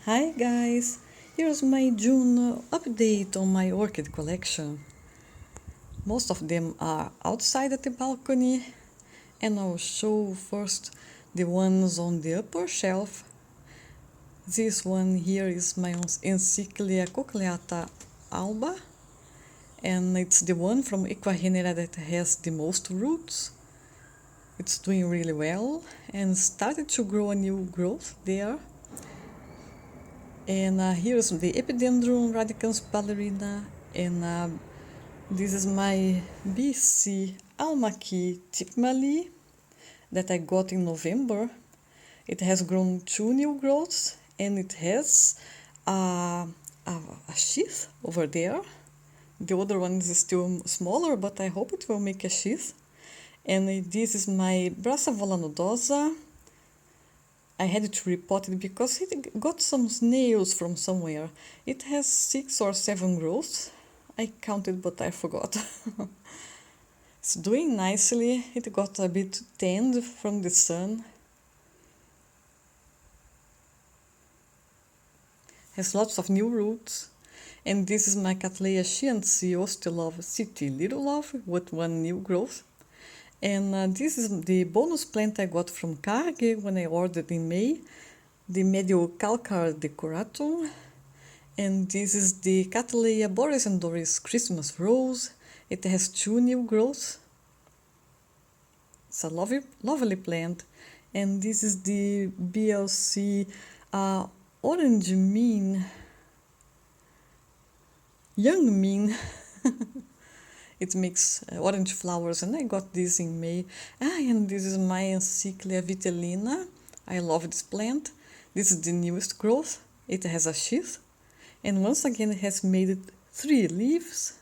Hi guys, here's my June update on my orchid collection. Most of them are outside at the balcony, and I'll show first the ones on the upper shelf. This one here is my Encyclia Cochleata alba, and it's the one from Equagenera that has the most roots. It's doing really well and started to grow a new growth there. And here's the Epidendrum radicans Ballerina, and this is my BC Almaki Tipmali that I got in November. It has grown 2 new growths, and it has a sheath over there. The other one is still smaller, but I hope it will make a sheath. And this is my Brassavola nodosa. I had to repot it because it got some snails from somewhere. It has 6 or 7 growths. I counted, but I forgot. It's doing nicely. It got a bit tanned from the sun. Has lots of new roots. And this is my Cattleya Osteolove City Little Love with 1 new growth. And this is the bonus plant I got from Carge when I ordered in May, the Mediocalcar decoratum. And this is the Cattleya Boris and Doris Christmas Rose. It has 2 new growths. It's a lovely plant. And this is the BLC Orange Mean, Young Mean. It makes orange flowers, and I got this in May. And this is my Encyclia vitellina. I love this plant. This is the newest growth. It has a sheath, and once again it has made 3 leaves.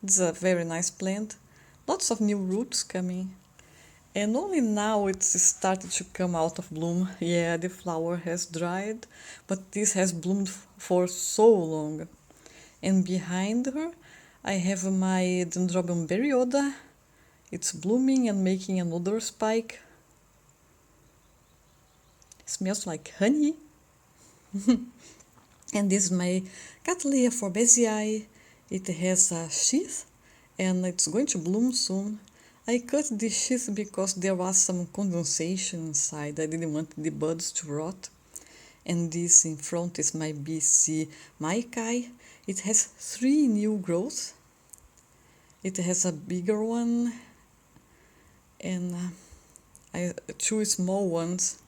It's a very nice plant. Lots of new roots coming. And only now it's started to come out of bloom. Yeah, the flower has dried, but this has bloomed for so long. And behind her, I have my Dendrobium berryoda. It's blooming and making another spike. It smells like honey. And this is my Cattleya forbesii. It has a sheath and it's going to bloom soon. I cut the sheath because there was some condensation inside. I didn't want the buds to rot. And this in front is my BC Maikai. It has 3 new growths. It has a bigger one and 2 small ones.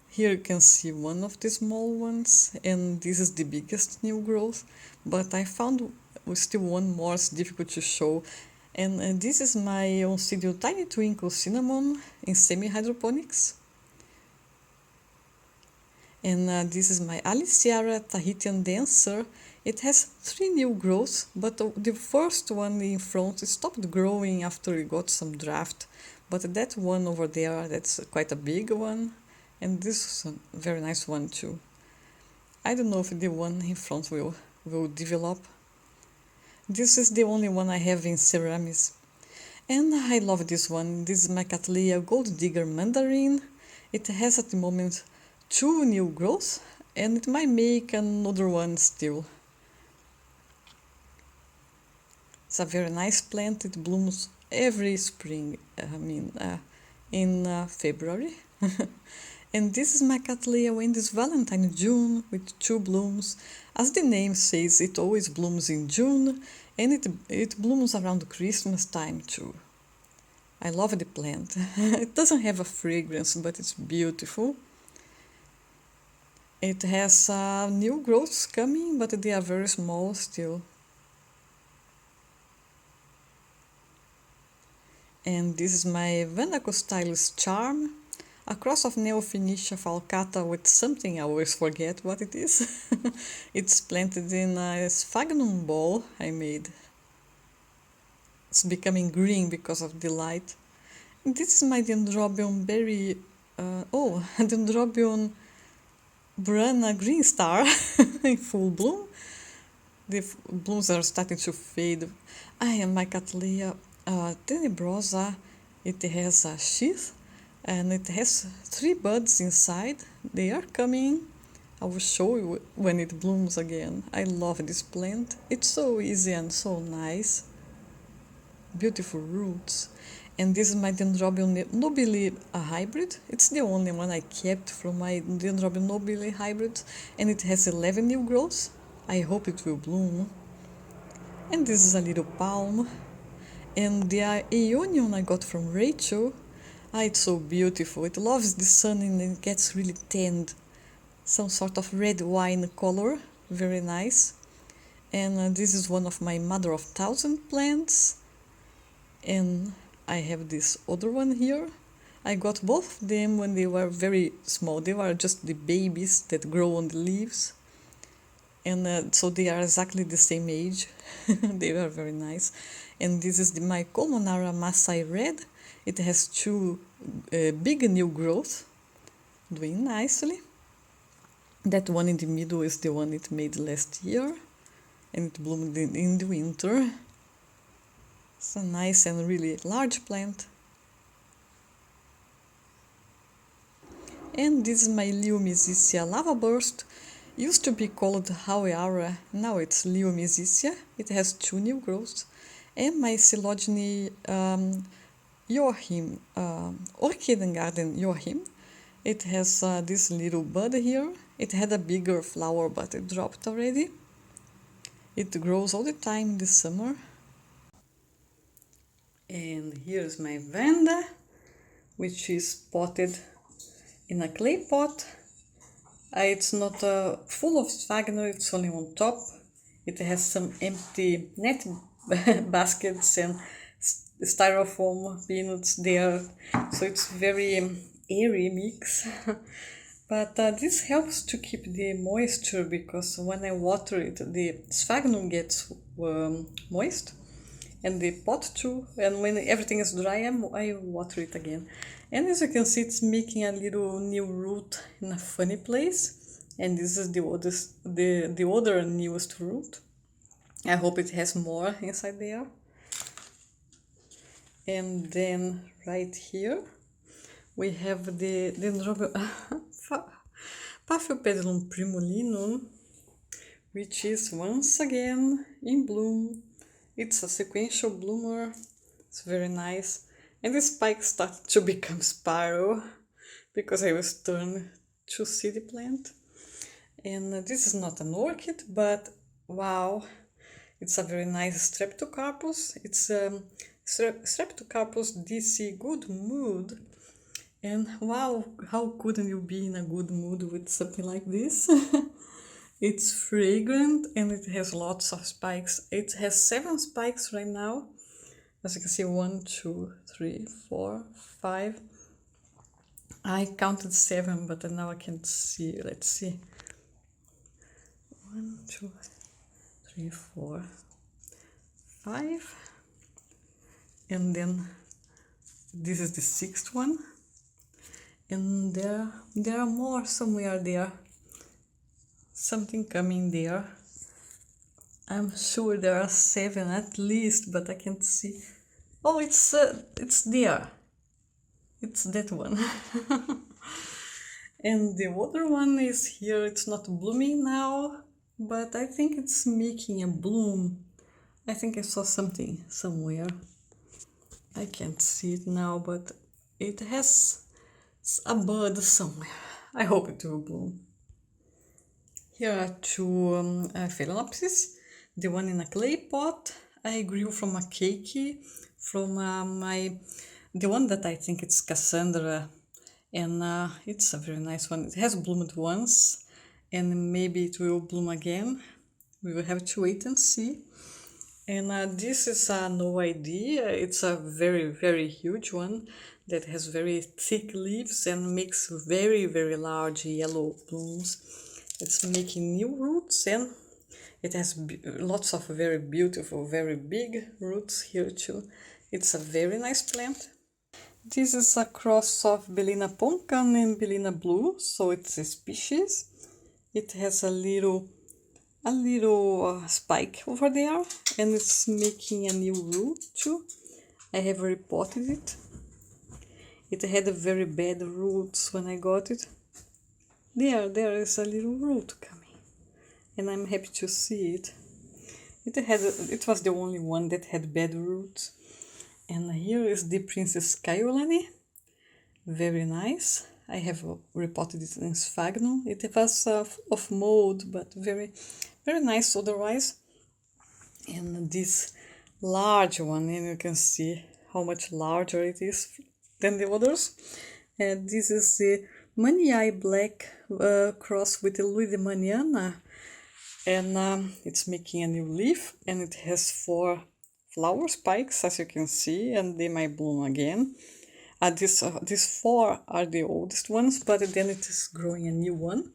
Here you can see one of the small ones, and this is the biggest new growth. But I found still one more is difficult to show. And this is my Oncidio Tiny Twinkle Cinnamon in semi-hydroponics. And this is my Aliciara Tahitian Dancer. It has 3 new growths, but the first one in front stopped growing after it got some draft. But that one over there, that's quite a big one. And this is a very nice one too. I don't know if the one in front will develop. This is the only one I have in ceramics. And I love this one. This is my Cattleya Gold Digger Mandarin. It has at the moment 2 new growths, and it might make another one still. It's a very nice plant. It blooms every spring, in February. And this is my Cattleya Wendy's Valentine June with 2 blooms. As the name says, it always blooms in June, and it blooms around Christmas time too. I love the plant. It doesn't have a fragrance, but it's beautiful. It has new growths coming, but they are very small still. And this is my Vanacostylus Charm, a cross of Neophoenicia falcata with something I always forget what it is. It's planted in a sphagnum ball I made. It's becoming green because of the light. And this is my Dendrobium Dendrobium Burana Green Star in full bloom. The blooms are starting to fade. I am my Cattleya Tenebrosa. It has a sheath and it has 3 buds inside. they are coming. I will show you when it blooms again. I love this plant. It's so easy and so nice. Beautiful roots. And this is my Dendrobium nobile hybrid. It's the only one I kept from my Dendrobium nobile hybrid, and it has 11 new growths. I hope it will bloom. And this is a little palm. And the Aeonium I got from Rachel. It's so beautiful. It loves the sun and it gets really tanned. Some sort of red wine color. Very nice. And this is one of my mother of thousand plants. And I have this other one here. I got both of them when they were very small. They were just the babies that grow on the leaves. And so they are exactly the same age. They were very nice. And this is my Cattleya Maxima red. It has two big new growth, doing nicely. That one in the middle is the one it made last year, and it bloomed in the winter. It's a nice and really large plant. And this is my Leomycetia lava burst. Used to be called Haueara, now it's Leomycetia. It has two new growths. And my Coelogene Joachim, Orchid and Garden Joachim. It has this little bud here. It had a bigger flower, but it dropped already. It grows all the time in the summer. And here's my Vanda, which is potted in a clay pot. It's not full of sphagnum, it's only on top. It has some empty net baskets and styrofoam peanuts there, so it's very airy mix. But this helps to keep the moisture, because when I water it, the sphagnum gets moist, and the pot too, and when everything is dry, I water it again. And as you can see, it's making a little new root in a funny place, and this is the other newest root. I hope it has more inside there. And then right here we have the Dendrobium Paphiopedilum primulinum, which is once again in bloom. It's a sequential bloomer. It's very nice. And the spikes started to become spiral because I was turned to see the plant. And this is not an orchid, but wow, it's a very nice Streptocarpus. It's Streptocarpus DC Good Mood. And wow, how couldn't you be in a good mood with something like this? It's fragrant and it has lots of spikes. It has 7 spikes right now. As you can see, 1, 2, 3, 4, 5. I counted 7, but now I can't see. Let's see. 1, 2, 3, 4, 5. And then this is the 6th one. And there are more somewhere there. Something coming there. I'm sure there are 7 at least, but I can't see. Oh, it's there. It's that one. And the other one is here. It's not blooming now, but I think it's making a bloom. I think I saw something somewhere. I can't see it now, but it has a bud somewhere. I hope it will bloom. Here are 2 Phillipses. The one in a clay pot I grew from a keiki, from the one that I think it's Cassandra, and it's a very nice one. It has bloomed once, and maybe it will bloom again. We will have to wait and see. And this is no idea. It's a very, very huge one that has very thick leaves and makes very, very large yellow blooms. It's making new roots, and it has lots of very beautiful, very big roots here too. It's a very nice plant. This is a cross of Ballerina Poncan and Ballerina Blue, so it's a species. It has a little spike over there, and it's making a new root too. I have repotted it. It had a very bad roots when I got it. There is a little root coming, and I'm happy to see it. It was the only one that had bad roots. And here is the Princess Caolani, very nice. I have repotted it in sphagnum. It was full of mold, but very, very nice otherwise. And this large one, and you can see how much larger it is than the others. And this is the Manii Black cross with the Louis and it's making a new leaf, and it has 4 flower spikes, as you can see, and they might bloom again. These 4 are the oldest ones, but then it is growing a new one,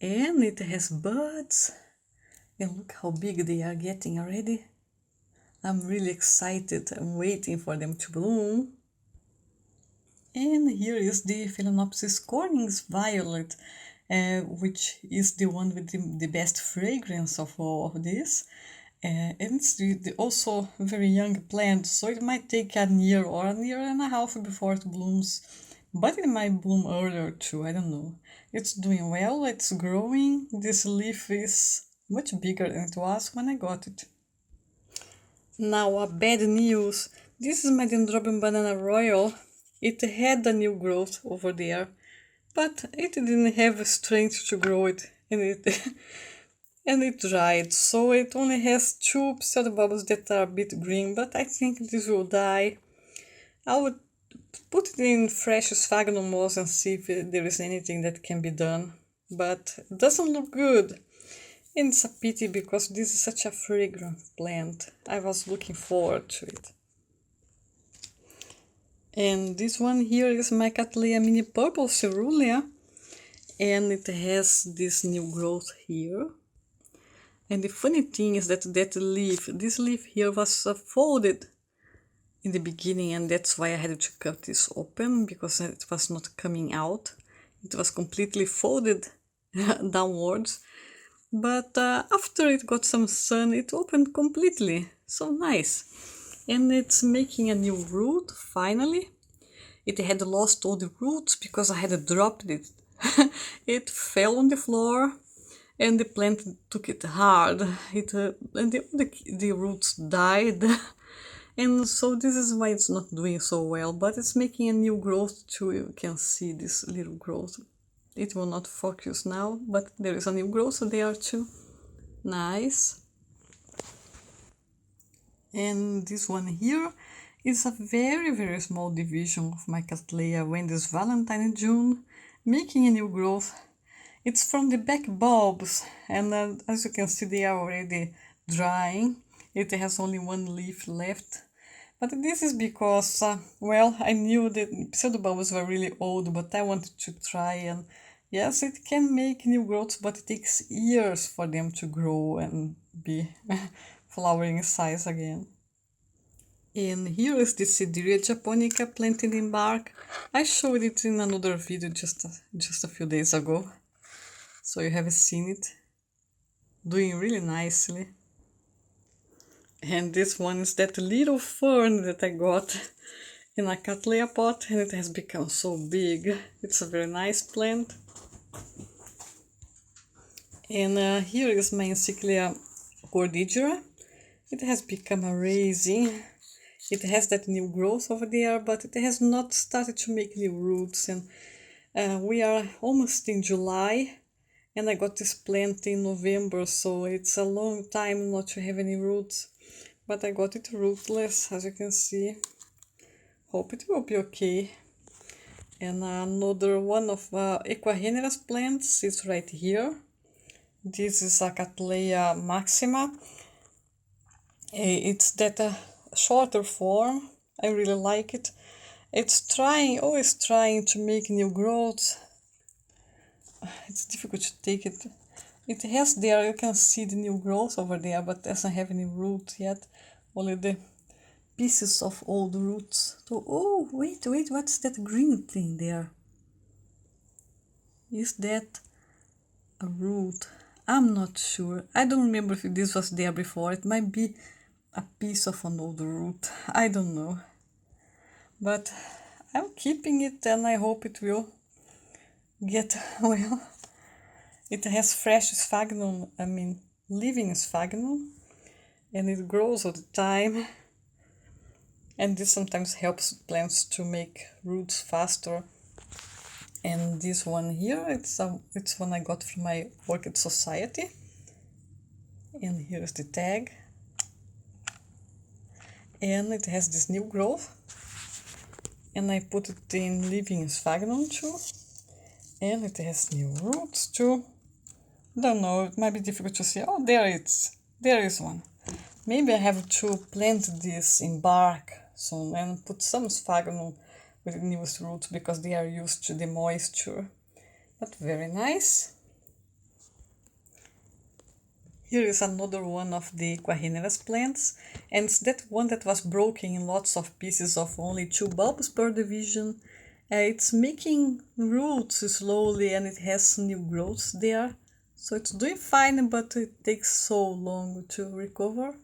and it has buds, and look how big they are getting already. I'm really excited. I'm waiting for them to bloom. And here is the Phillipses Cordons Violet, which is the one with the best fragrance of all of this. And it's also a very young plant, so it might take a year or a year and a half before it blooms. But it might bloom earlier too, I don't know. It's doing well, it's growing. This leaf is much bigger than it was when I got it. Now, a bad news. This is my Dendrobium banana royal. It had a new growth over there, but it didn't have strength to grow it, and it dried. So it only has 2 pseudobulbs that are a bit green, but I think this will die. I would put it in fresh sphagnum moss and see if there is anything that can be done, but it doesn't look good. And it's a pity because this is such a fragrant plant. I was looking forward to it. And this one here is my Cattleya mini purple Coerulea, and it has this new growth here. And the funny thing is that this leaf here was folded in the beginning, and that's why I had to cut this open, because it was not coming out. It was completely folded downwards. But after it got some sun, it opened completely. So nice. And it's making a new root, finally. It had lost all the roots because I had dropped it. It fell on the floor, and the plant took it hard. And the roots died. And so this is why it's not doing so well. But it's making a new growth too. You can see this little growth. It will not focus now, but there is a new growth there too. Nice. And this one here is a very, very small division of my Cattleya when this Valentine in June, making a new growth. It's from the back bulbs, and as you can see, they are already drying. It has only 1 leaf left. But this is because, well, I knew that pseudobulbs were really old, but I wanted to try, and yes, it can make new growths, but it takes years for them to grow and be flowering size again. And here is the Cattleya Japonica planted in bark. I showed it in another video just a few days ago, so you have seen it. Doing really nicely. And this one is that little fern that I got in a Cattleya pot, and it has become so big. It's a very nice plant. And here is my Encyclia Cordigera. It has become amazing. It has that new growth over there, but it has not started to make new roots. And we are almost in July, and I got this plant in November, so it's a long time not to have any roots. But I got it rootless, as you can see. Hope it will be okay. And another one of equigenerous plants is right here. This is a Cattleya Maxima. It's that shorter form. I really like it. It's always trying to make new growths. It's difficult to take it. It has there, you can see the new growth over there, but doesn't have any root yet. Only the pieces of old roots. So, oh, wait, what's that green thing there? Is that a root? I'm not sure. I don't remember if this was there before. It might be a piece of an old root. I don't know. But I'm keeping it, and I hope it will get, well, it has fresh sphagnum, living sphagnum, and it grows all the time. And this sometimes helps plants to make roots faster. And this one here, it's one I got from my Orchid Society. And here's the tag. And it has this new growth. And I put it in living sphagnum too. And it has new roots too. Don't know, it might be difficult to see. Oh, there is one. Maybe I have to plant this in bark soon and put some sphagnum with the newest roots because they are used to the moisture. But very nice. Here is another one of the Coerulea plants, and it's that one that was broken in lots of pieces of only 2 bulbs per division. It's making roots slowly and it has new growths there. So it's doing fine, but it takes so long to recover.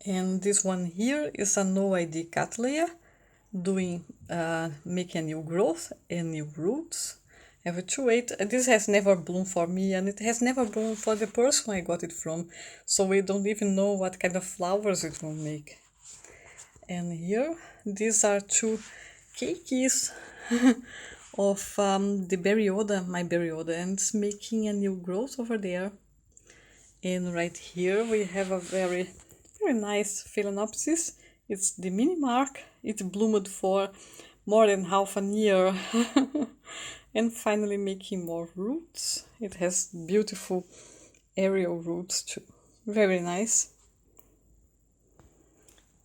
And this one here is a no ID Cattleya making a new growth and new roots. I have to wait. This has never bloomed for me and it has never bloomed for the person I got it from. So we don't even know what kind of flowers it will make. And here, these are 2 cakeys of the my Berryoda, and it's making a new growth over there. And right here we have a very nice Phillipses. It's the mini mark. It bloomed for more than half a year and finally making more roots. It has beautiful aerial roots too. Very nice.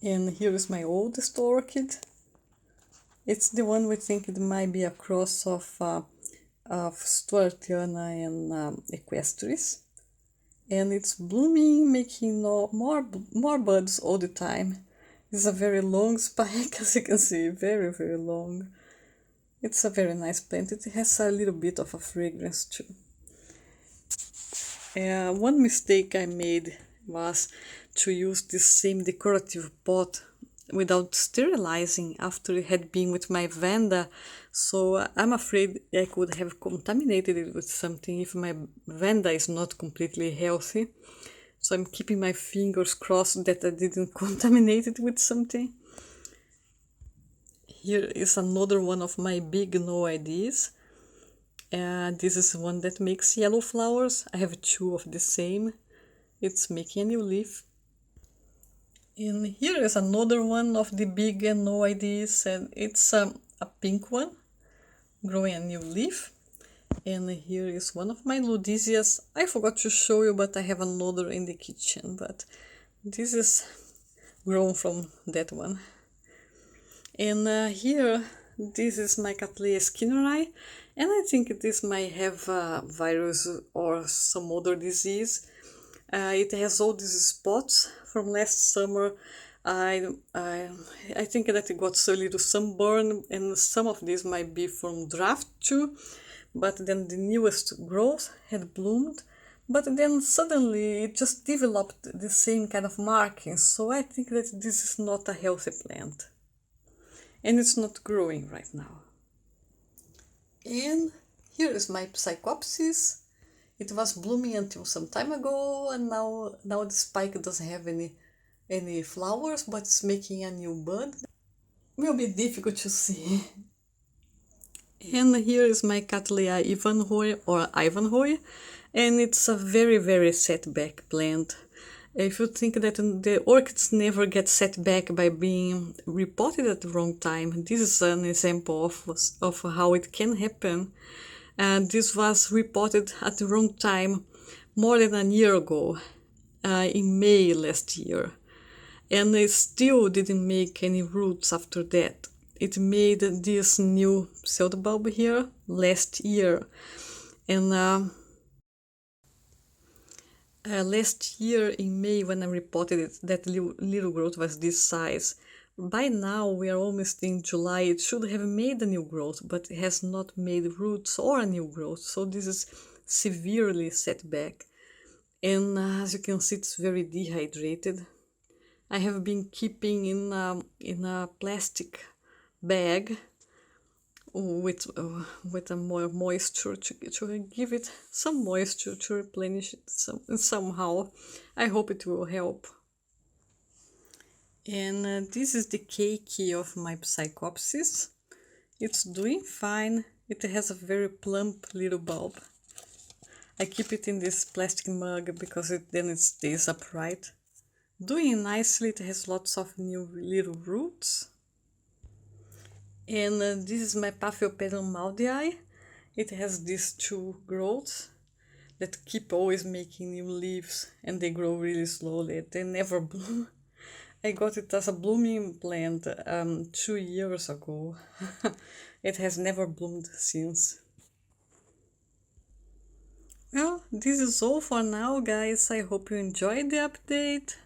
And here is my oldest orchid. It's the one we think it might be a cross of Stuartiana and Equestris. And it's blooming, making more buds all the time. It's a very long spike, as you can see, very, very long. It's a very nice plant. It has a little bit of a fragrance too. One mistake I made was to use this same decorative pot without sterilizing after it had been with my Vanda, so I'm afraid I could have contaminated it with something if my Vanda is not completely healthy. So I'm keeping my fingers crossed that I didn't contaminate it with something. Here is another one of my big no ideas. This is one that makes yellow flowers. I have 2 of the same. It's making a new leaf. And here is another one of the big and no ideas, and it's a pink one growing a new leaf. And here is one of my Ludesias. I forgot to show you, but I have another in the kitchen, but this is grown from that one. And here, this is my Cattleya skinneri, and I think this might have a virus or some other disease. It has all these spots from last summer. I think that it got a little sunburn, and some of these might be from draft too. But then the newest growth had bloomed, but then suddenly it just developed the same kind of markings. So I think that this is not a healthy plant, and it's not growing right now. And here is my Psychopsis. It was blooming until some time ago, and now the spike doesn't have any flowers, but it's making a new bud. Will be difficult to see. And here is my Cattleya Ivanhoe, and it's a very, very setback plant. If you think that the orchids never get set back by being repotted at the wrong time, this is an example of how it can happen. And this was reported at the wrong time more than a year ago, in May last year. And it still didn't make any roots after that. It made this new pseudobulb here last year. And last year in May, when I reported it, that little growth was this size. By now, we are almost in July. It should have made a new growth, but it has not made roots or a new growth. So this is severely set back. And as you can see, it's very dehydrated. I have been keeping in a plastic bag with a more moisture to give it some moisture to replenish it somehow. I hope it will help. And this is the cakey of my Psychopsis. It's doing fine. It has a very plump little bulb. I keep it in this plastic mug because then it stays upright. Doing nicely. It has lots of new little roots. And this is my Paphiopedilum maldii. It has these two growths that keep always making new leaves, and they grow really slowly. They never bloom. I got it as a blooming plant 2 years ago. It has never bloomed since. Well, this is all for now, guys. I hope you enjoyed the update,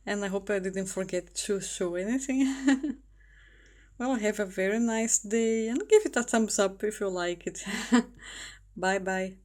and I hope I didn't forget to show anything. Well, have a very nice day, and give it a thumbs up if you like it. Bye bye.